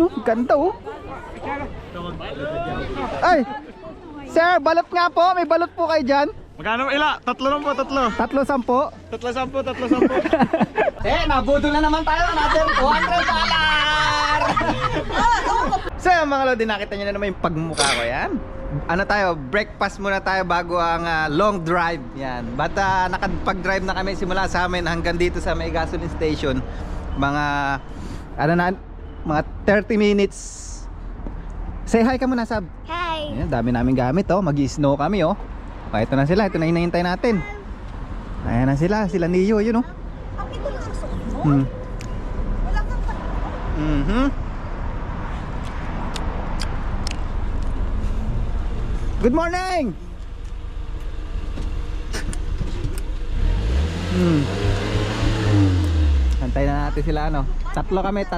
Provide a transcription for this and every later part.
oh. Ganda oh. Ay! Sir, balot nga po. May balot po kayo dyan. Magkano ila? Tatlo lang po, tatlo. 3-10. Tatlo sampo, tatlo sampo. Nabudol na naman tayo. Natin $200. So mga lodi, nakita nyo na naman yung pagmumukha ko yan. Ano tayo, breakfast muna tayo bago ang long drive. Yan. But nakapag-drive na kami simula sa amin hanggang dito sa may gasoline station. Mga mga 30 minutes. Say hi ka muna, Sab. Hi. Ayan, dami namin gamit oh. Mag-i-snow kami oh. Ito na sila, ito na hinahintay natin. Ayan na sila, sila Neo, yun oh. Ito lang ang suot mo? Wala kang Good morning! Antay na natin sila ano. Tatlo kami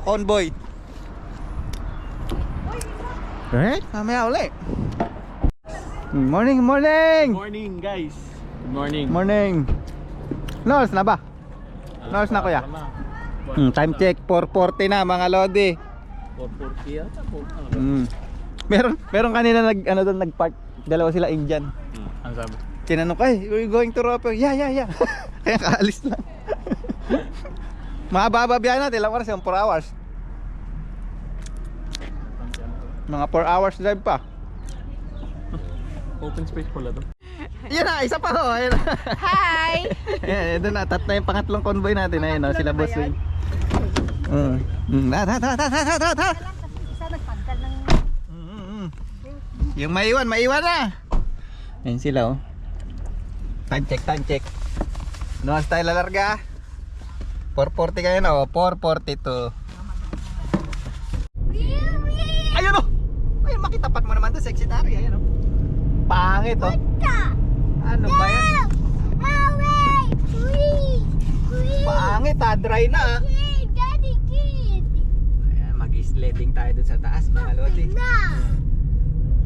convoy. Alright, mamaya uli. Morning! Morning guys. Good morning. Morning. Nors na ba? Nors na kuya. Time check 4:40 na mga lodi. 440 yata po. Meron kanina nagpark. Dalawa sila Indian. Ano sabi? Tinanong ko, we're going to Roper. Yeah. Kaya kaalis lang. Mahaba biyahe natin. Ilang oras yun? 4 hours. Mga 4 hours drive pa. Open space pala to. Yan na, isa pa ho. Ayan. Hi! Ayan, ito na. Na yung pangatlong convoy natin. Ayan o, sila boss Wayne. Tara. Isa nagpangkal ng... Yung maiwan na. Ayan sila oh. Time check. Noon tayo lalarga. 4:40 kayo na oh. 4:42. Ayun oh. Ayun, makitapat mo naman to, sexy tari. Ayun oh. Pangit oh. Ano ba yan? Pangit dry na ah. Daddy kid! Ayan, mag-sledding tayo dun sa taas mga lodi.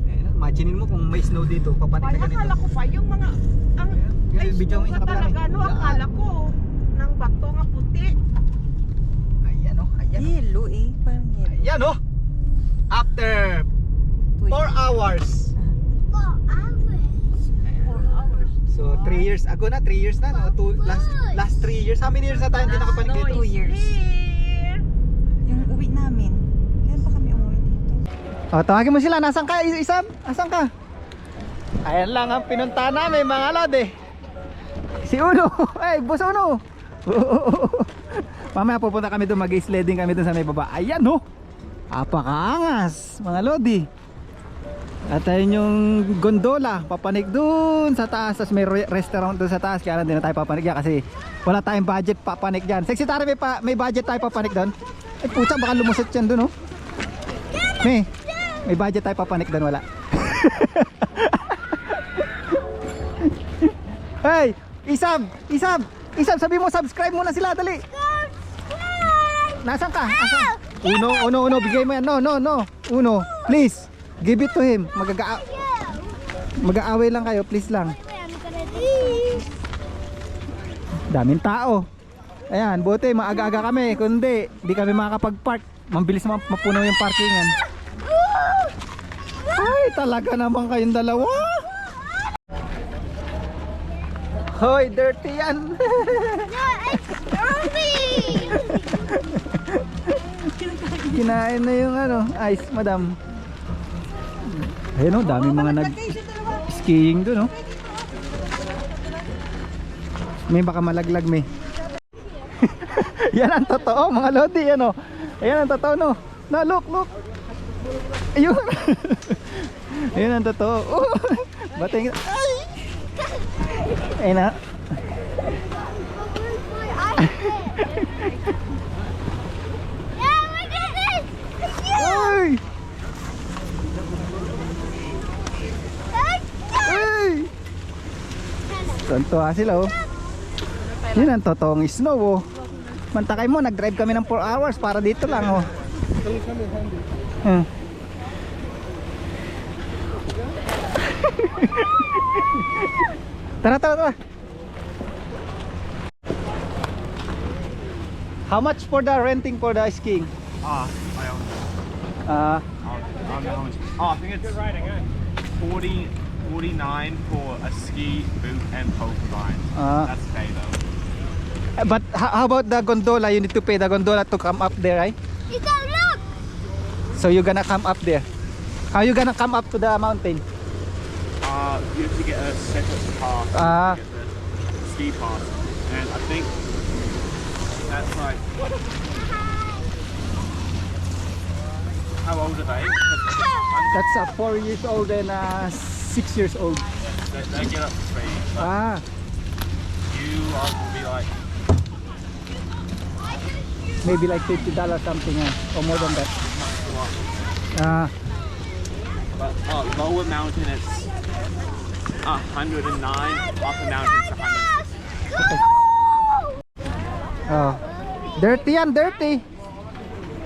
Ayan, imaginin mo kung may snow dito, papanik na Akala ganito. ko pa yung mga ay Video mo snow isa ka ka talaga no, akala ko ng bato nga puti. Ayan oh, Yellow parang yellow. Ayan oh. After 4 hours. 4 hours. So 3 years ago na, 3 years na no? Last 3 years. How many years na tayo hindi nakapanik dito? 2 years. Yung uwi namin. Kailan pa kami umuwi dito? Oh, tawagin mo sila. Nasaan ka, Isab? Nasaan ka? Ayan lang ang pinunta namin mga lodi. Si Uno. Ay, boss Uno. Mamaya pupunta kami doon, mag-sledding kami doon sa may baba. Ayan oh. Apakaangas mga lodi. At ayun yung gondola, papanik doon sa taas. Tapos may restaurant doon sa taas. Kaya lang din na tayo papanik yan kasi wala tayong budget papanik dyan. Sexy Tari, may budget tayo papanik doon. Ay puta, baka lumusot yan doon oh. May budget tayo papanik doon, wala. Hey, Isab, sabi mo subscribe muna sila, dali. Nasaan ka? Uno, bigay mo yan. No. Uno, please. Give it to him. Mag-aaway lang kayo, please lang. Daming tao. Ayan, buti maaga-aga kami. Kundi, di kami makakapag-park. Mabilis mapunaw yung parkingan. Ay, talaga naman kayong dalawa. Hoy, dirty yan. Kinain na yung ice, madam. Ayun oh, daming mga nag-skiing doon oh. May baka malaglag may. Yan ang totoo mga lodi, yan oh. Ayan ang totoo no. Na look. Ayun. Ayun ang totoo. Oh. Bating. Ay. Ayun na. Ay. Tuntua sila oh. Yun ang totoong snow oh. Mantakay mo, nag-drive kami ng 4 hours para dito lang oh. Tara. How much for the renting for the skiing? I own Ah, I don't know how much. I think it's 40, 49 for a ski, boot, and poke combined. Ah. That's okay though. but how about the gondola? You need to pay the gondola to come up there, right? Look! So you're gonna come up there. How you gonna come up to the mountain? You have to get a separate pass. Ah. To get the ski pass, and I think that's like. How old are they? That's 4 years old and 6 years old. They get up to speed. But Ah, you will be like. maybe like $50 something or more than that. Ah, But lower mountain it's 109, upper mountain it's 106. oh. Dirty yan, dirty.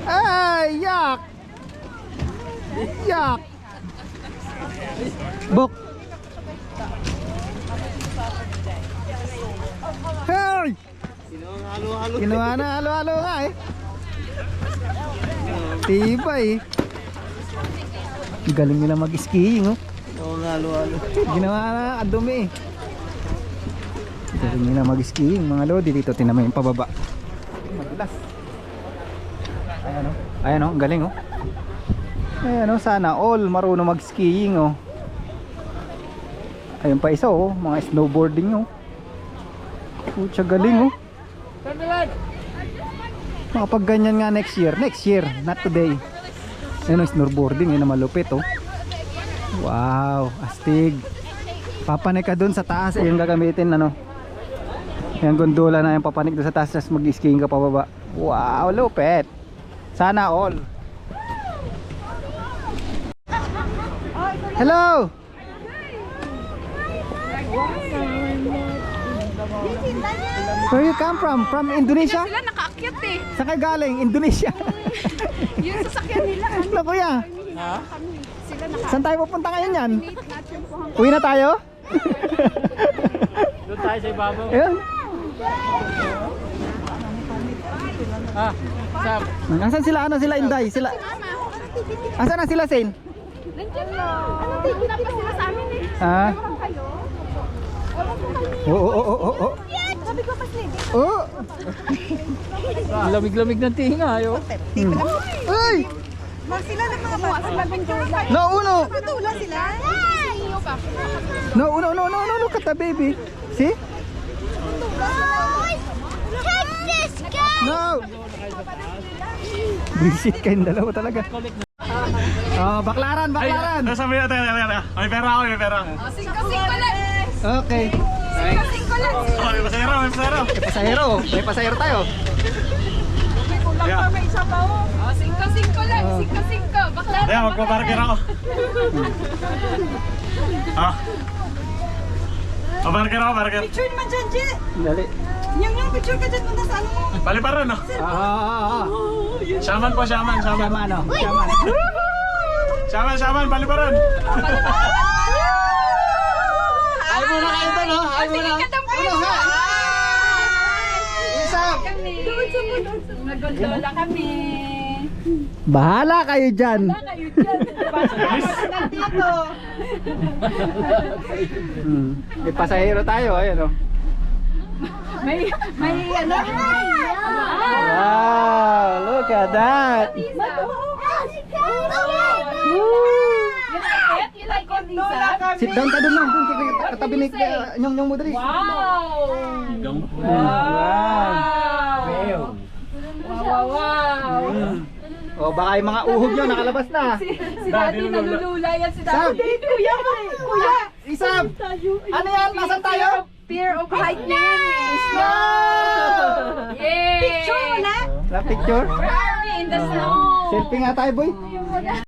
Ay, yuck. Yuck. Bok. Hey! Kinuha na halo-halo nga eh. Tibay eh. Galing nila mag-skiing oh. Ginawa na, ang dumi eh. Galing nila mag-skiing mga lodi. Dito tinama yung pababa. Madulas. Ayan oh. Ayan oh, ang galing oh. Ayan oh, sana all marunong mag-skiing oh. Ayun pa isa oh, mga snowboarding oh. Pucha galing oh. Makapag ganyan nga next year, not today. Ayun oh, snowboarding yun na malupit oh. Wow, astig. Papanik ka dun sa taas, ayun gagamitin ano. Yung gondola na yung papanik doon sa taas, tapos mag-skiing ka pababa. Wow, lupit. Sana all. Hello! Where you come from? From Indonesia? Sila nakaakyat eh. Saan kayo galing? Indonesia? Yung sasakyan nila. Ano kuya? Sila nakaakyat. Saan tayo pupunta ngayon yan? Natin po hanggang Uwi na tayo? Doon tayo sa ibabaw. Ayun. Ah, Sam. Nasaan sila? Ano sila Inday? Sila. Asan na sila Sain? nandiyan lang. Anong tigil na pa sila sa amin eh. Ah. Ewan kayo. Ewan ko kayo. Oo. Sabi ko mas lady. Oh. Lamig-lamig ng tinga ayo. Ay! Mag sila ng mga bata. No, uno. Tutula sila. No, kata baby. See? Check this guy! No. Visit kayong dalawa talaga. Oh, baklaran. Sabi natin, may pera ako, may pera. Singko lang. Okay. Singko lang. Oh, may pasahero, may pasahero. May pasahero tayo. May kulang Yeah. pa, may isa pa oh. Singko lang. Singko. Bakla. Kaya magpaparker ako. Ah. Parker ako, parker. Picture naman dyan, Je. Dali. Yung picture ka dyan muna sa ano mo. Paliparan, no? Shaman po, shaman. Sama ano? Sama. Shaman, paliparan. Ay muna kayo to, no? Ay muna. Ano ha? Isang. Naggondola kami. Bahala kayo dyan. Kayo dyan. Nandito. May pasahero tayo, ayun oh. May ano? Wow, look at that. You like it, Lisa? Sit down ka dun lang, dun katabi ni nyong mo dali. Wow! Wow. Wow! Oh, baka yung mga uhog nyo nakalabas na. Si Daddy nalulula yan si Sam. Daddy. Kuya! Isam. Ano yan? Nasaan tayo? Fear of hiking. Snow! Yay! Picture mo na? La picture? Where are we in the snow? Selfie nga tayo, boy. Ayan.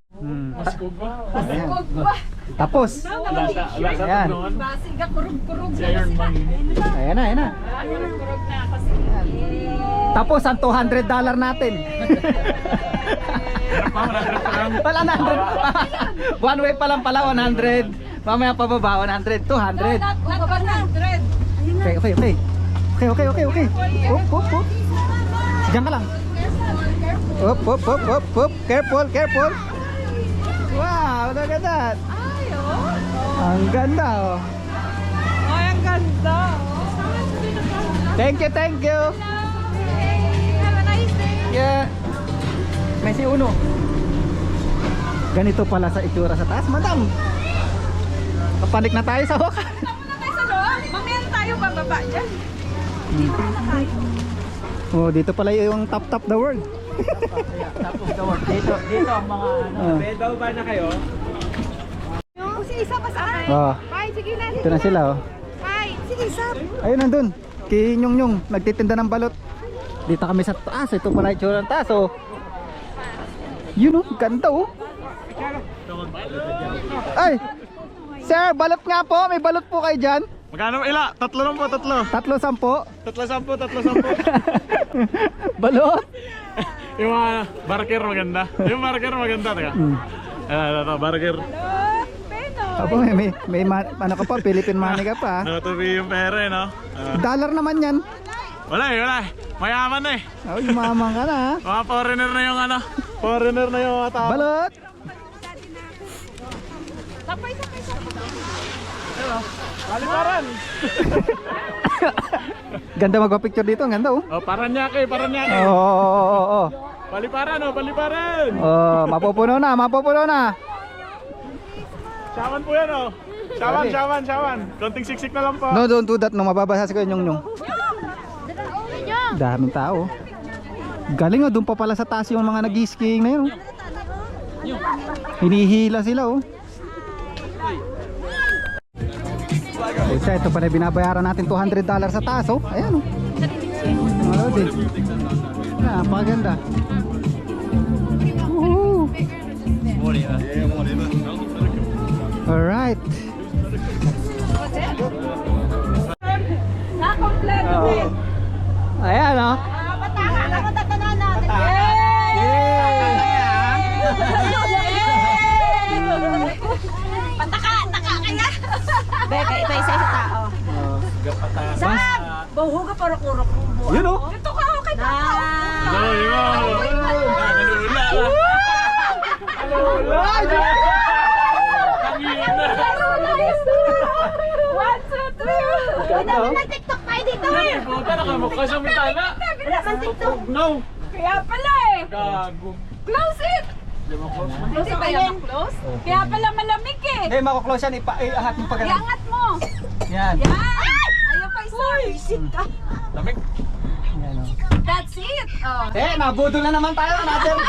Tapos. Wala sa Ayan. tulungan. Basiga, kurug-kurug Si na Iron sila. Man. Ayan na. Kurug-kurug na kasi. Tapos ang $200 natin. Wala 100. One way pa lang pala 100. Mamaya pababa 100, 200. Not 100. Okay. Up. Diyan ka lang. Careful. Up, up, up, up, up. Careful, careful. Wow, look at that. Ay, oh. Ang ganda, oh. Ay, ang ganda. Thank you, thank you. Have a nice day. Yeah. May si Uno. Ganito pala sa itsura sa taas, madam. Kapanik na tayo sa wakas. Tama na tayo sa loob. Mamaya na tayo bababa dyan. Oh, dito pala yung top the world. Tapos the work. Dito ang mga ano. Oh. Bedaw ba na kayo? Yung si Isa pa saan? Oh, Bye, sige na. ito na sila, oh. Bye. Sige, Isa. Ayun nandun. Kay Nyong nagtitinda ng balot. Dito kami sa taas. Ito pala yung tsura ng taas, oh. Yun, oh, ganda, oh. Ay! Sir, balot nga po. May balot po kayo dyan. Magkano ila? Tatlo lang po, tatlo. 3-10. Tatlo sampo. Balot? Yung mga barker maganda. Yung barker maganda, teka. Ito, barker. Opo, ano ka pa, Philippine money ka pa. Natubi yung pera eh, no? Dollar naman yan. Wala eh. Mayaman eh. Oh, yumaman ka na, ha? Mga foreigner na yung ano. Foreigner na yung mga tao. Balot! Sapay. Paliparan! Ganda magpa-picture dito, ang ganda, oh. Oh, Paranaque. Oo. Paliparan. Oh, mapupuno na. Shawan po yan, oh. Shawan. Konting siksik na lang po. No, don't do that, no. Mababasa si Nyong. Daming tao. Galing, oh. Doon pa pala sa taas yung mga nag-skiing na yun, oh. Hinihila sila, oh. Isa, ito pala binabayaran natin $200 sa taas, oh. Ayan, oh. Malodi. Napakaganda. Woohoo! Alright. Na-kompleto din. Ayan, oh. Patangan ako tatanan natin. Pataka kaya. Beka, isa sa tao. Saan? Bahuga para kurok mo. Yun, oh. Ito ka, okay na. One, two, three. Dapat na TikTok tayo dito. Puta na kamukha siyang mitala. Wala man TikTok. No. Kaya pala eh. Gago. Close it. Hindi ba yan close? Kaya pala malamig eh. Eh, mako-close yan. Iangat mo pa ganun. Iangat mo. Yan. Yan. Ayaw pa isa. Visit ka. Lamig. Yan, oh. That's it. Oh. Eh, nabudol na naman tayo. Another $200.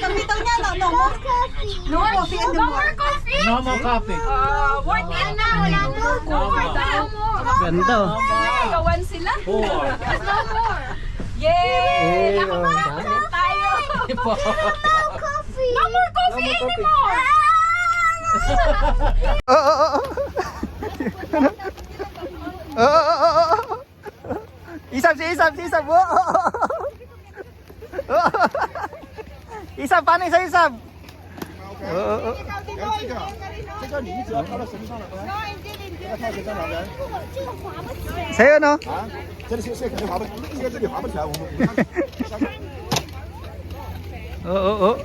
Kapitaw niya, no more coffee. No more coffee. No more coffee. Worth it na. Wala more. No more. Ganda, oh. Gawan sila. No more. Yay! Ako ba? Tayo. No more coffee anymore. Isab. Isab, paano yung sa Isab? Sa'yo, no? 这里现在肯定划不，现在这里划不起来，我们。 Oo.